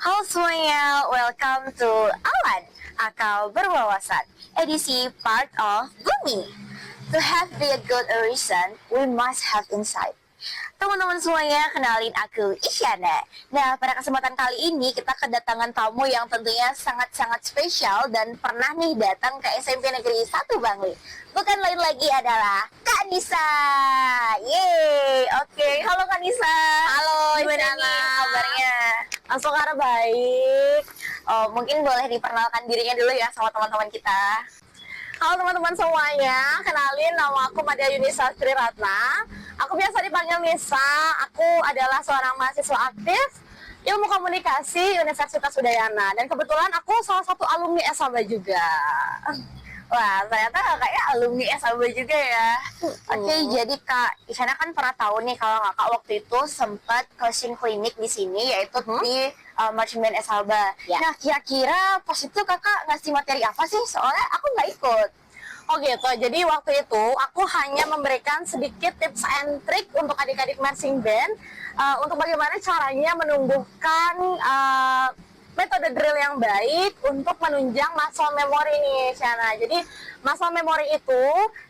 Halo semuanya, welcome to Awan, Akal Berwawasan, edisi part of Bumi. To have be a good reason, we must have insight. Teman-teman semuanya, kenalin aku Isyana. Nah, pada kesempatan kali ini kita kedatangan tamu yang tentunya sangat-sangat spesial dan pernah nih datang ke SMP Negeri 1 Bangli. Bukan lain lagi adalah Kak Nisa. Yeay, oke. Halo Kak Nisa. Halo, Gimana Isyana. nih kabarnya? Langsung ke arah baik. Oh, mungkin boleh diperkenalkan dirinya dulu ya sama teman-teman kita. Halo teman-teman semuanya, kenalin nama aku Madia Yunisa Sri Ratna. Aku biasa dipanggil Nisa. Aku adalah seorang mahasiswa aktif Ilmu Komunikasi Universitas Udayana. Dan kebetulan aku salah satu alumni SABA juga. Wah, ternyata kakaknya alumni SAB juga ya. Oke, jadi Kak Isyana kan pernah tahu nih kalau kakak waktu itu sempat coaching klinik di sini, yaitu di marching band SAB. Ya. Nah, kira-kira pas itu kakak ngasih materi apa sih? Soalnya aku nggak ikut. Oh gitu, jadi waktu itu aku hanya memberikan sedikit tips and trick untuk adik-adik marching band untuk bagaimana caranya menumbuhkan metode drill yang baik untuk menunjang muscle memory nih, Shana. Jadi muscle memory itu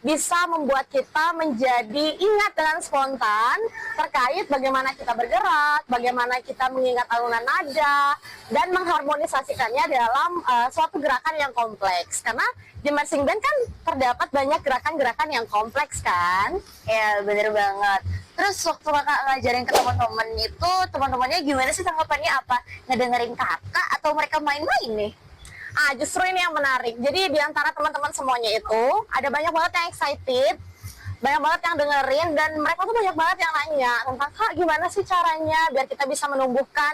bisa membuat kita menjadi ingat dengan spontan terkait bagaimana kita bergerak, bagaimana kita mengingat alunan nada, dan mengharmonisasikannya dalam suatu gerakan yang kompleks. Karena di marching band kan terdapat banyak gerakan-gerakan yang kompleks kan? Ya, bener banget. Terus waktu kakak ngajarin ke teman-teman itu, teman-temannya gimana sih tanggapannya, apa? Ngedengerin kakak atau mereka main-main nih? Justru ini yang menarik. Jadi di antara teman-teman semuanya itu ada banyak banget yang excited, banyak banget yang dengerin, dan mereka tuh banyak banget yang nanya tentang, Kak, gimana sih caranya biar kita bisa menumbuhkan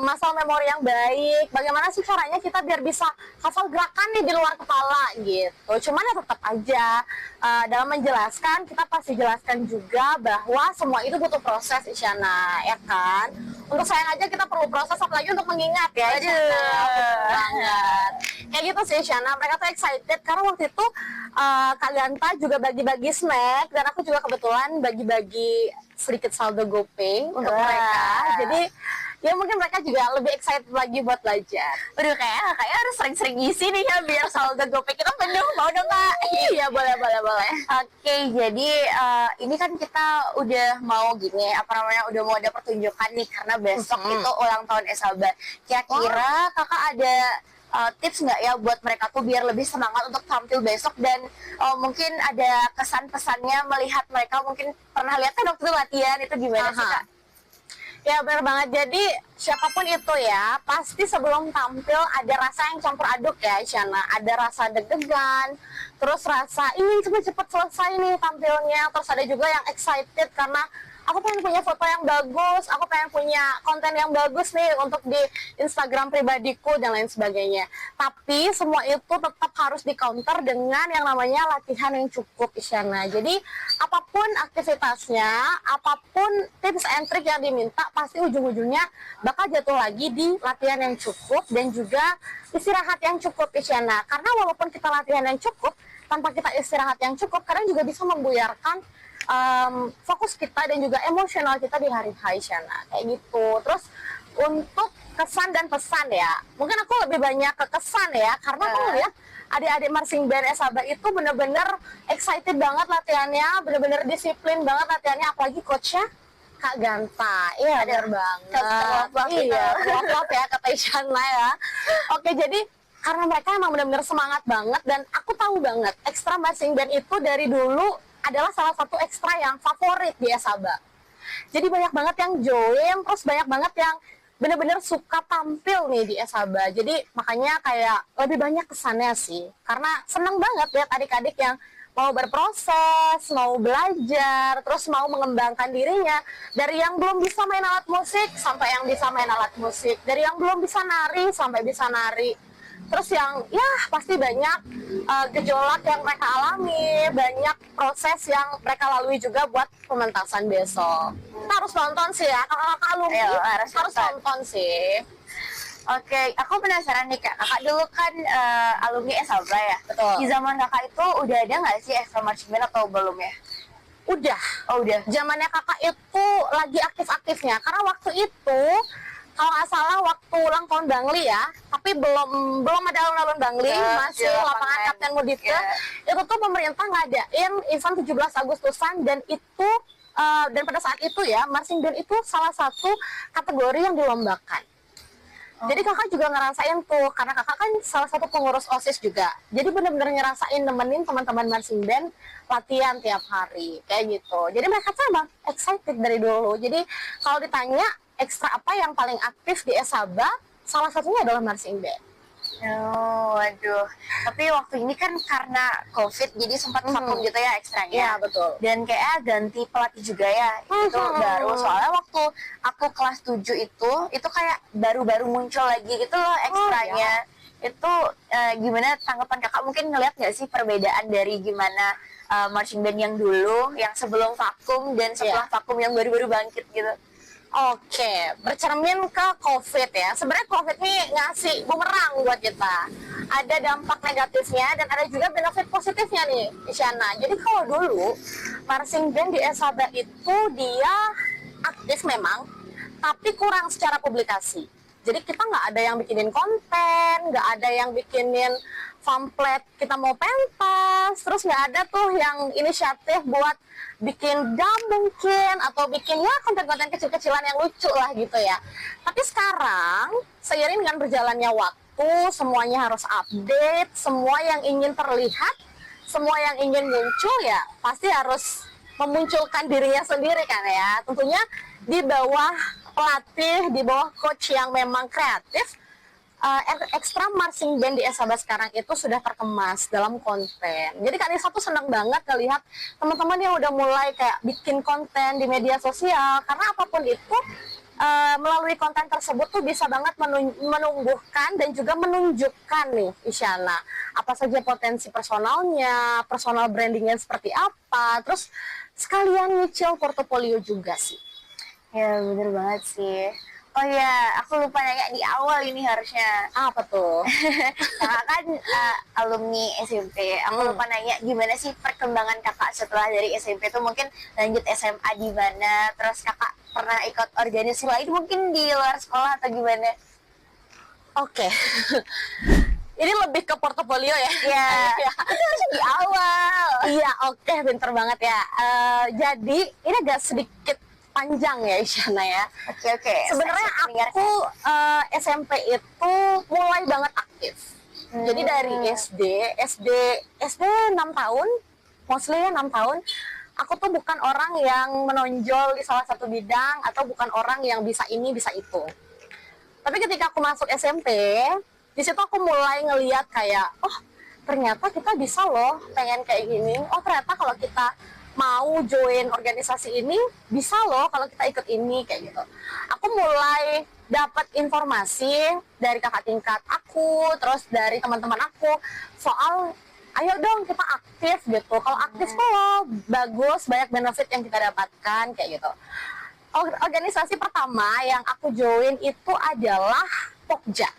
muscle memory yang baik, bagaimana sih caranya kita biar bisa hafal gerakan nih di luar kepala gitu. Cuman ya tetap aja dalam menjelaskan kita pasti jelaskan juga bahwa semua itu butuh proses, Isyana, ya kan? Untuk sayang aja kita perlu proses, apalagi untuk mengingat ya, Isyana. Banget. Kayak gitu sih, Isyana. Mereka tuh excited karena waktu itu Kak Ganta juga bagi-bagi snack, dan aku juga kebetulan bagi-bagi sedikit saldo GoPay untuk Wah. mereka. Jadi ya mungkin mereka juga lebih excited lagi buat belajar. Aduh, kayaknya harus sering-sering isi nih ya biar saldo GoPay kita penuh. Mau dong, Kak? Iya, boleh. Oke, jadi ini kan kita udah mau gini, apa namanya, udah mau ada pertunjukan nih karena besok itu ulang tahun SABA. Kira-kira kakak ada tips nggak ya buat mereka tuh biar lebih semangat untuk tampil besok, dan mungkin ada kesan-pesannya melihat mereka mungkin pernah lihat kan waktu itu latihan itu gimana sih, Kak? Ya benar banget. Jadi siapapun itu ya, pasti sebelum tampil ada rasa yang campur aduk ya, Isyana. Ada rasa deg-degan, terus rasa ingin cepet-cepet selesai nih tampilnya, terus ada juga yang excited karena aku pengen punya foto yang bagus, aku pengen punya konten yang bagus nih untuk di Instagram pribadiku dan lain sebagainya. Tapi semua itu tetap harus di counter dengan yang namanya latihan yang cukup, Isyana. Jadi apapun aktivitasnya, apapun tips and trick yang diminta, pasti ujung-ujungnya bakal jatuh lagi di latihan yang cukup dan juga istirahat yang cukup, Isyana. Karena walaupun kita latihan yang cukup, tanpa kita istirahat yang cukup, kadang juga bisa membuyarkan fokus kita dan juga emosional kita di hari Isyana, kayak gitu. Terus untuk kesan dan pesan ya, mungkin aku lebih banyak ke kesan ya, karena aku ngeliat adik-adik marching band SABA itu bener-bener excited banget latihannya, bener-bener disiplin banget latihannya, apalagi coachnya Kak Ganta. Iya, bener banget. Iya, love ya kata Isyana ya. Oke, jadi karena mereka emang bener-bener semangat banget, dan aku tahu banget ekstra marching band itu dari dulu adalah salah satu ekstra yang favorit di SABA. Jadi banyak banget yang join, terus banyak banget yang bener-bener suka tampil nih di SABA. Jadi makanya kayak lebih banyak kesannya sih, karena seneng banget lihat adik-adik yang mau berproses, mau belajar, terus mau mengembangkan dirinya. Dari yang belum bisa main alat musik sampai yang bisa main alat musik, dari yang belum bisa nari sampai bisa nari. Terus yang ya pasti banyak gejolak yang mereka alami, banyak proses yang mereka lalui juga buat pementasan besok. Kita harus nonton sih ya, kakak-kakak alumni harus nonton sih. Oke, aku penasaran nih, Kak. Kakak dulu kan alumni SABA ya? Betul. Di zaman kakak itu udah ada nggak sih extra marching band atau belum ya? Udah. Oh, udah. Zamannya kakak itu lagi aktif-aktifnya, karena waktu itu kalau nggak salah waktu ulang tahun Bangli ya, tapi belum ada alun-alun Bangli, masih di lapangan Kapten Mudike. Itu tuh pemerintah ngadain event 17 Agustusan dan itu dan pada saat itu ya, marching band itu salah satu kategori yang dilombakan. Jadi kakak juga ngerasain tuh, karena kakak kan salah satu pengurus OSIS juga. Jadi benar-benar ngerasain nemenin teman-teman marching band latihan tiap hari, kayak gitu. Jadi mereka tuh emang excited dari dulu. Jadi kalau ditanya ekstra apa yang paling aktif di Esaba, salah satunya adalah marching band. Oh, waduh. Tapi waktu ini kan karena COVID, jadi sempat vakum gitu ya ekstranya. Iya, betul. Dan kayak ganti pelatih juga ya. Itu baru. Soalnya waktu aku kelas 7 itu kayak baru-baru muncul lagi gitu loh ekstranya. Itu gimana tanggapan kakak? Mungkin ngeliat nggak sih perbedaan dari gimana marching band yang dulu, yang sebelum vakum, dan setelah vakum yang baru-baru bangkit gitu? Oke, bercermin ke COVID ya. Sebenarnya COVID ini ngasih bumerang buat kita. Ada dampak negatifnya dan ada juga benefit positifnya nih, Isyana. Jadi kalau dulu marching band di Esaba itu dia aktif memang, tapi kurang secara publikasi. Jadi kita nggak ada yang bikinin konten, nggak ada yang bikinin pamflet kita mau pentas, terus nggak ada tuh yang inisiatif buat bikin dam mungkin, atau bikin ya konten-konten kecil-kecilan yang lucu lah gitu ya. Tapi sekarang, seiring dengan berjalannya waktu, semuanya harus update, semua yang ingin terlihat, semua yang ingin muncul ya pasti harus memunculkan dirinya sendiri kan ya. Tentunya di bawah pelatih, di bawah coach yang memang kreatif, ekstra marching band di Esaba sekarang itu sudah terkemas dalam konten. Jadi Kak Nisa tuh senang banget ngelihat teman-teman yang udah mulai kayak bikin konten di media sosial, karena apapun itu melalui konten tersebut tuh bisa banget menumbuhkan dan juga menunjukkan nih Isyana apa saja potensi personalnya, personal brandingnya seperti apa, terus sekalian nyicil portofolio juga sih. Ya bener banget sih. Oh ya, aku lupa nanya di awal ini harusnya. Apa tuh? Kakak kan alumni SMP. Aku lupa nanya gimana sih perkembangan kakak setelah dari SMP itu, mungkin lanjut SMA di mana, terus kakak pernah ikut organisasi lain mungkin di luar sekolah atau gimana? Oke. Ini lebih ke portofolio ya? Iya, itu harusnya di awal. Iya, oke, pinter banget ya. Jadi, ini agak sedikit panjang ya Isyana ya. Oke. Sebenarnya aku SMP itu mulai banget aktif. Jadi dari SD 6 tahun, mostly ya 6 tahun, aku tuh bukan orang yang menonjol di salah satu bidang atau bukan orang yang bisa ini, bisa itu. Tapi ketika aku masuk SMP, di situ aku mulai ngeliat kayak, oh ternyata kita bisa loh pengen kayak gini. Oh ternyata kalau kita mau join organisasi ini bisa loh kalau kita ikut ini, kayak gitu. Aku mulai dapat informasi dari kakak tingkat aku, terus dari teman-teman aku soal ayo dong kita aktif gitu. Kalau aktif tuh loh bagus, banyak benefit yang kita dapatkan kayak gitu. Organisasi pertama yang aku join itu adalah Pokja.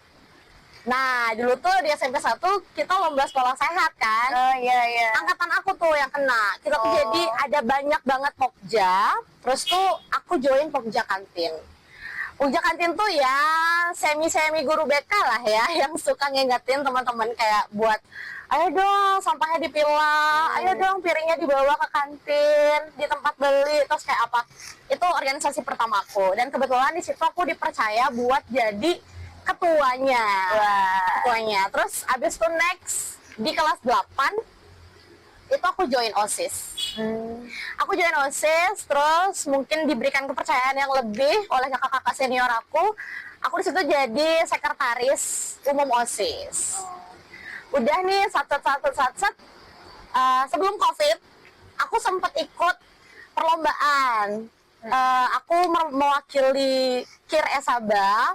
Nah, dulu tuh di SMP 1 kita lomba sekolah sehat kan. Oh iya. Angkatan aku tuh yang kena. Kita tuh jadi ada banyak banget Pokja. Terus tuh aku join Pokja Kantin. Pokja Kantin tuh ya semi-semi guru BK lah ya, yang suka ngingetin teman-teman kayak buat ayo dong sampahnya dipilah, ayo dong piringnya dibawa ke kantin, di tempat beli, terus kayak apa. Itu organisasi pertama aku. Dan kebetulan di situ aku dipercaya buat jadi ketuanya. Terus abis itu next di kelas 8 itu aku join OSIS. Aku join OSIS, terus mungkin diberikan kepercayaan yang lebih oleh kakak-kakak senior aku. Aku di situ jadi sekretaris umum OSIS. Udah nih sat. Sebelum COVID, aku sempat ikut perlombaan. Aku mewakili KIR Esaba,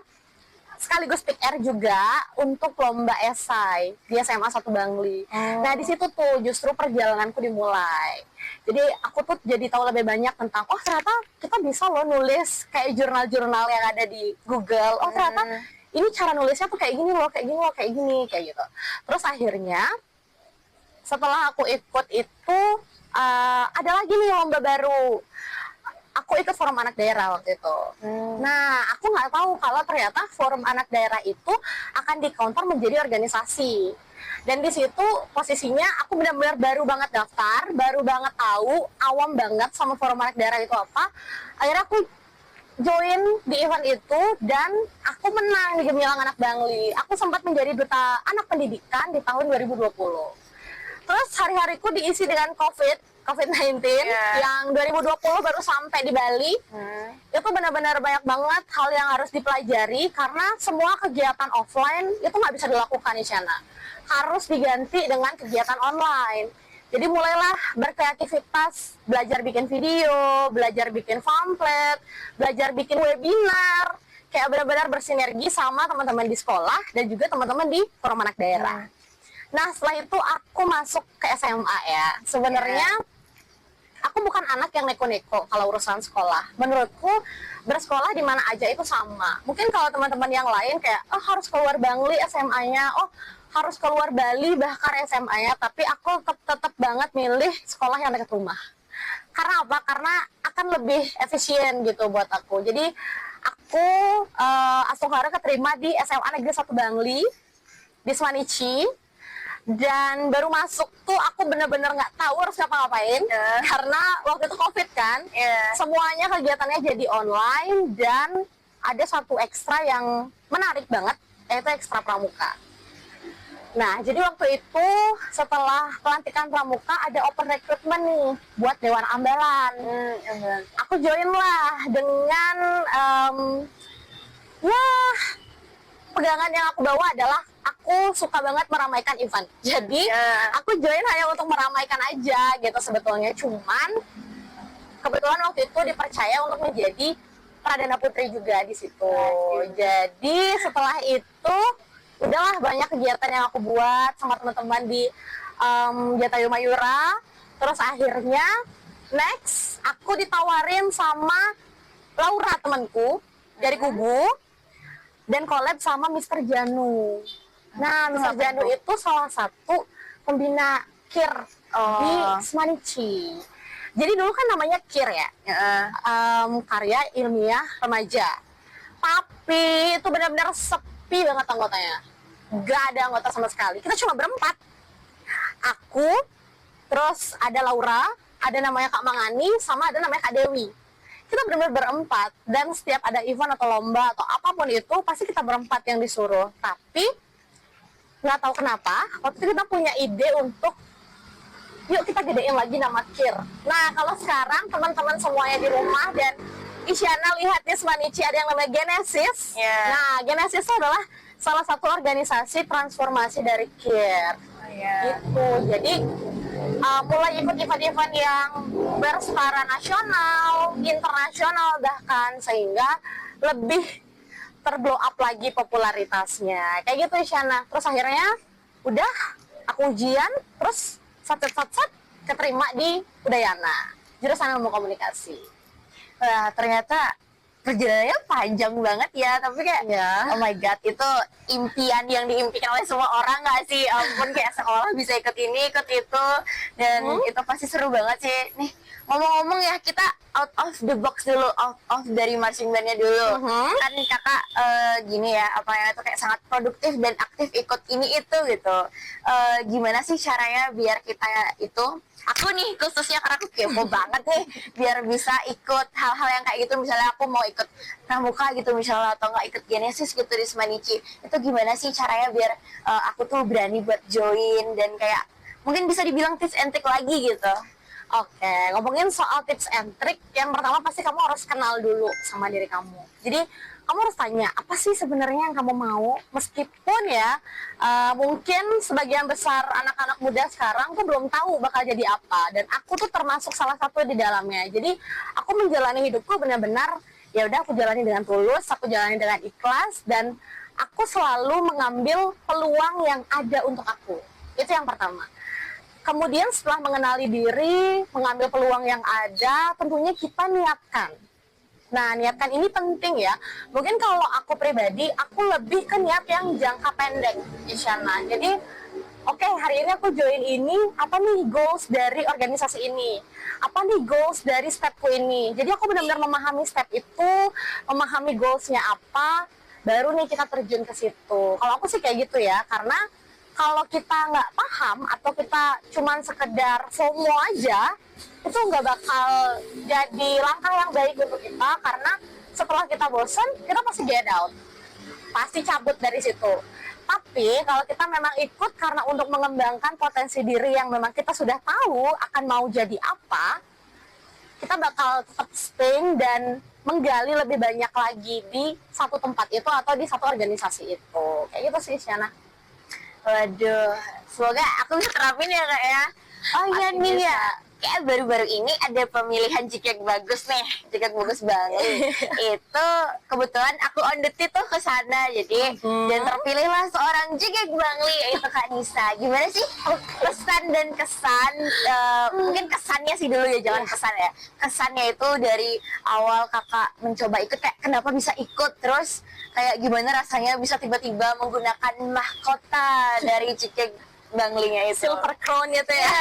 sekaligus Pick Air juga untuk lomba esai di SMA 1 Bangli. Nah di situ tuh justru perjalananku dimulai. Jadi aku tuh jadi tahu lebih banyak tentang oh ternyata kita bisa loh nulis kayak jurnal-jurnal yang ada di Google. Oh ternyata ini cara nulisnya tuh kayak gini loh, kayak gitu. Terus akhirnya setelah aku ikut itu ada lagi nih lomba baru. aku ikut forum anak daerah waktu itu. Nah, aku nggak tahu kalau ternyata forum anak daerah itu akan di-counter menjadi organisasi. Dan di situ posisinya aku benar-benar baru banget daftar, baru banget tahu, awam banget sama forum anak daerah itu apa. Akhirnya aku join di event itu dan aku menang di Gemilang Anak Bangli. Aku sempat menjadi duta anak pendidikan di tahun 2020. Terus hari-hariku diisi dengan COVID-19 yang 2020 baru sampai di Bali. Itu benar-benar banyak banget hal yang harus dipelajari karena semua kegiatan offline itu nggak bisa dilakukan di sana. Harus diganti dengan kegiatan online. Jadi mulailah berkreativitas, belajar bikin video, belajar bikin pamflet, belajar bikin webinar, kayak benar-benar bersinergi sama teman-teman di sekolah dan juga teman-teman di forum anak daerah. Nah, setelah itu aku masuk ke SMA ya. Sebenarnya aku bukan anak yang neko-neko kalau urusan sekolah. Menurutku bersekolah di mana aja itu sama. Mungkin kalau teman-teman yang lain kayak harus keluar Bangli SMA-nya, harus keluar Bali bahkan SMA-nya, tapi aku tetap banget milih sekolah yang dekat rumah. Karena apa? Karena akan lebih efisien gitu buat aku. Jadi aku Astuhara keterima di SMA Negeri 1 Bangli di Smanichi. Dan baru masuk tuh aku bener-bener nggak tahu harus ngapa-ngapain karena waktu itu COVID kan, semuanya kegiatannya jadi online dan ada satu ekstra yang menarik banget, yaitu ekstra pramuka. Nah, jadi waktu itu setelah pelantikan pramuka ada open recruitment nih buat Dewan Ambalan. Aku join lah dengan pegangan yang aku bawa adalah aku suka banget meramaikan event. Jadi aku join hanya untuk meramaikan aja gitu sebetulnya. Cuman kebetulan waktu itu dipercaya untuk menjadi Pradana Putri juga di situ. Jadi setelah itu udahlah banyak kegiatan yang aku buat sama teman-teman di Jatayu Mayura. Terus akhirnya next aku ditawarin sama Laura temanku dari Kubu dan collab sama Mr. Janu. Nah, Mr. Janu itu salah satu pembina KIR di Smanichi. Jadi dulu kan namanya KIR ya, Karya Ilmiah Remaja. Tapi itu benar-benar sepi banget anggotanya. Gak ada anggota sama sekali. Kita cuma berempat. Aku, terus ada Laura, ada namanya Kak Mangani, sama ada namanya Kak Dewi. Kita benar-benar berempat, dan setiap ada event atau lomba atau apapun itu pasti kita berempat yang disuruh. Tapi nggak tahu kenapa waktu itu kita punya ide untuk yuk kita gedein lagi nama KIR. Nah, kalau sekarang teman-teman semuanya di rumah dan Isyana lihat di Smanichi ada yang namanya Genesis. Nah, Genesis itu adalah salah satu organisasi transformasi dari KIR. Gitu. Jadi mulai ikut event-event yang berskala nasional, internasional bahkan, sehingga lebih terblow up lagi popularitasnya. Kayak gitu Isyana. Terus akhirnya udah aku ujian, terus sat keterima di Udayana, jurusan Ilmu Komunikasi. Wah, ternyata perjalanannya panjang banget ya, tapi kayak oh my god, itu impian yang diimpikan oleh semua orang nggak sih? Ampun, kayak sekolah bisa ikut ini ikut itu, dan itu pasti seru banget sih. Nih, ngomong-ngomong ya, kita out of the box dulu, out of dari marching bandnya dulu. Kan kakak gini ya, apa ya, itu kayak sangat produktif dan aktif ikut ini itu gitu. Gimana sih caranya biar kita itu, aku nih khususnya karena aku kepo banget nih, biar bisa ikut hal-hal yang kayak gitu. Misalnya aku mau ikut pramuka gitu misalnya, atau nggak ikut Genesis gitu di Smanichi, itu gimana sih caranya biar aku tuh berani buat join dan kayak mungkin bisa dibilang tips and trick lagi gitu. Oke, ngomongin soal tips and trick, yang pertama pasti kamu harus kenal dulu sama diri kamu. Jadi kamu harus tanya, apa sih sebenarnya yang kamu mau? Meskipun ya, mungkin sebagian besar anak-anak muda sekarang tuh belum tahu bakal jadi apa. Dan aku tuh termasuk salah satu di dalamnya. Jadi aku menjalani hidupku benar-benar, ya udah aku jalani dengan tulus, aku jalani dengan ikhlas, dan aku selalu mengambil peluang yang ada untuk aku. Itu yang pertama. Kemudian setelah mengenali diri, mengambil peluang yang ada, tentunya kita niatkan. Nah, niatkan ini penting ya. Mungkin kalau aku pribadi, aku lebih ke niat yang jangka pendek, Isyana. Jadi, oke, hari ini aku join ini, apa nih goals dari organisasi ini? Apa nih goals dari stepku ini? Jadi aku benar-benar memahami step itu, memahami goalsnya apa, baru nih kita terjun ke situ. Kalau aku sih kayak gitu ya, karena kalau kita nggak paham atau kita cuman sekedar FOMO aja, itu nggak bakal jadi langkah yang baik untuk kita, karena setelah kita bosan, kita pasti get out, pasti cabut dari situ. Tapi kalau kita memang ikut karena untuk mengembangkan potensi diri yang memang kita sudah tahu akan mau jadi apa, kita bakal tetap stay dan menggali lebih banyak lagi di satu tempat itu atau di satu organisasi itu. Kayak gitu sih, Shana. Waduh, semoga aku bisa terapin ya kak ya. Oh iya Pasti nih bisa. ya, kayak baru-baru ini ada pemilihan Jikek bagus nih, Jikek bagus banget. Itu kebetulan aku on the tuh ke sana, jadi dan terpilihlah seorang Jikek Bangli, yaitu Kak Nisa. Gimana sih pesan dan kesan? Mungkin kesannya sih dulu ya, jangan kesan ya. Kesannya itu dari awal kakak mencoba ikut, kayak kenapa bisa ikut, terus kayak gimana rasanya bisa tiba-tiba menggunakan mahkota dari Jikek Banglinya itu. Silver crown gitu ya.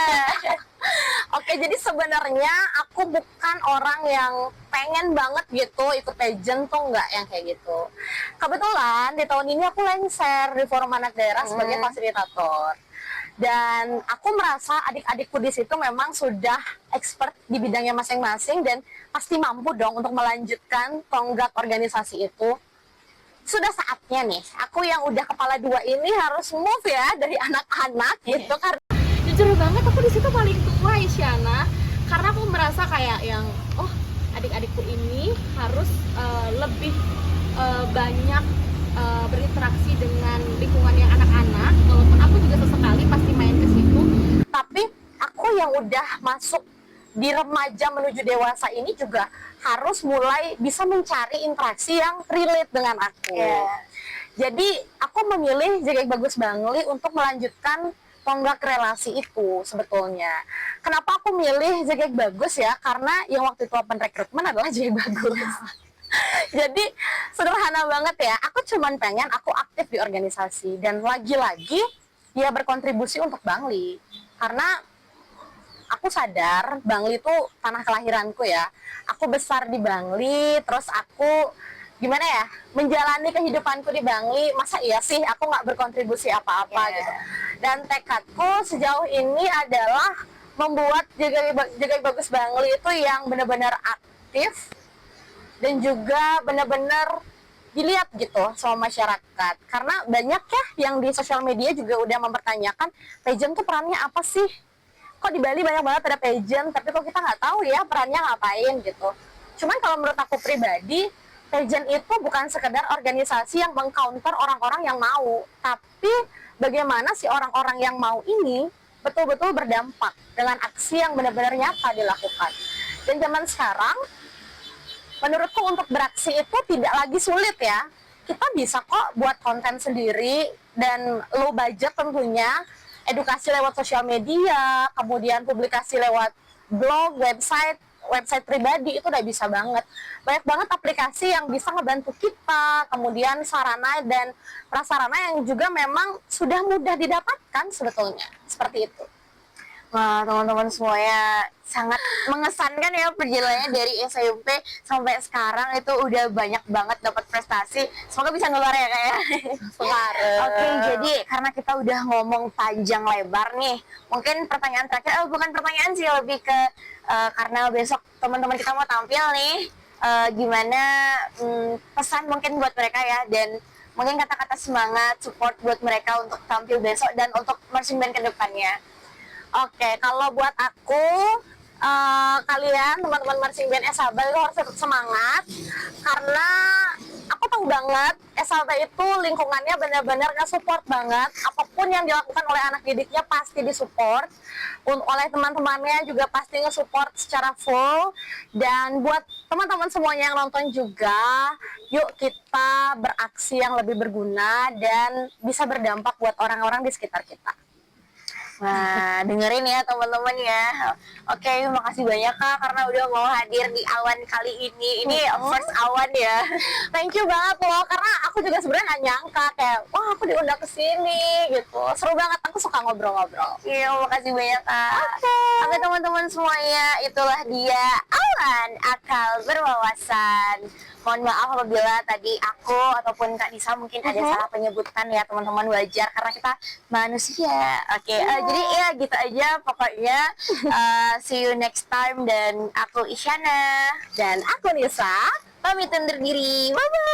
Oke, jadi sebenarnya aku bukan orang yang pengen banget gitu ikut pageant tuh, nggak yang kayak gitu. Kebetulan di tahun ini aku lengser di Forum Anak Daerah sebagai fasilitator. Dan aku merasa adik-adikku di situ memang sudah expert di bidangnya masing-masing dan pasti mampu dong untuk melanjutkan tonggak organisasi itu. Sudah saatnya nih, aku yang udah kepala dua ini harus move ya dari anak-anak gitu, karena jujur banget aku di situ paling tua, Isyana, karena aku merasa kayak yang adik-adikku ini harus lebih banyak berinteraksi dengan lingkungan yang anak-anak, walaupun aku juga sesekali pasti main ke situ, tapi aku yang udah masuk di remaja menuju dewasa ini juga harus mulai bisa mencari interaksi yang relate dengan aku. Jadi aku memilih Jikek Bagus Bangli untuk melanjutkan tonggak relasi itu sebetulnya. Kenapa aku milih Jikek Bagus ya? Karena yang waktu itu open rekrutmen adalah Jikek Bagus. Jadi sederhana banget ya. Aku cuman pengen aku aktif di organisasi dan lagi-lagi ya berkontribusi untuk Bangli. Karena aku sadar Bangli itu tanah kelahiranku ya. Aku besar di Bangli, terus aku gimana ya menjalani kehidupanku di Bangli. Masa iya sih aku nggak berkontribusi apa-apa gitu. Dan tekadku sejauh ini adalah membuat Jikek Bagus Bangli itu yang benar-benar aktif dan juga benar-benar dilihat gitu sama masyarakat. Karena banyak ya yang di sosial media juga udah mempertanyakan pageant tuh perannya apa sih? Kok di Bali banyak banget ada pageant, tapi kok kita nggak tahu ya perannya ngapain gitu. Cuman kalau menurut aku pribadi, pageant itu bukan sekedar organisasi yang mengcounter orang-orang yang mau, tapi bagaimana si orang-orang yang mau ini betul-betul berdampak dengan aksi yang benar-benar nyata dilakukan. Dan zaman sekarang, menurutku untuk beraksi itu tidak lagi sulit ya. Kita bisa kok buat konten sendiri dan low budget tentunya, edukasi lewat sosial media, kemudian publikasi lewat blog, website pribadi, itu udah bisa banget. Banyak banget aplikasi yang bisa ngebantu kita, kemudian sarana dan prasarana yang juga memang sudah mudah didapatkan sebetulnya, seperti itu. Wah, teman-teman semuanya sangat mengesankan ya perjalanannya dari SMP sampai sekarang, itu udah banyak banget dapat prestasi. Semoga bisa ngeluar ya kak ya. Oke, jadi karena kita udah ngomong panjang lebar nih, mungkin pertanyaan terakhir, bukan pertanyaan sih, lebih ke karena besok teman-teman kita mau tampil nih, gimana pesan mungkin buat mereka ya, dan mungkin kata-kata semangat, support buat mereka untuk tampil besok dan untuk marching band ke depannya. Oke, kalau buat aku, kalian teman-teman marching band Esabel itu harus tetap semangat, karena aku tahu banget SLT itu lingkungannya benar-benar nge-support banget. Apapun yang dilakukan oleh anak didiknya pasti disupport, oleh teman-temannya juga pasti nge-support secara full. Dan buat teman-teman semuanya yang nonton juga, yuk kita beraksi yang lebih berguna dan bisa berdampak buat orang-orang di sekitar kita. Nah, dengerin ya teman-teman ya. Oke, makasih banyak Kak karena udah mau hadir di Awan kali ini. Ini first Awan ya. Thank you banget loh, karena aku juga sebenarnya nggak nyangka kayak, wah aku diundang ke sini gitu. Seru banget, aku suka ngobrol-ngobrol. Iya, makasih banyak Kak. Oke. Oke teman-teman semuanya, itulah dia Awan Akal Berwawasan. Mohon maaf apabila tadi aku ataupun Kak Nisa mungkin ada salah penyebutan ya teman-teman, wajar karena kita manusia. Oke, jadi ya gitu aja pokoknya. See you next time dan aku Isyana Dan aku Nisa. pamit undur diri. Bye bye.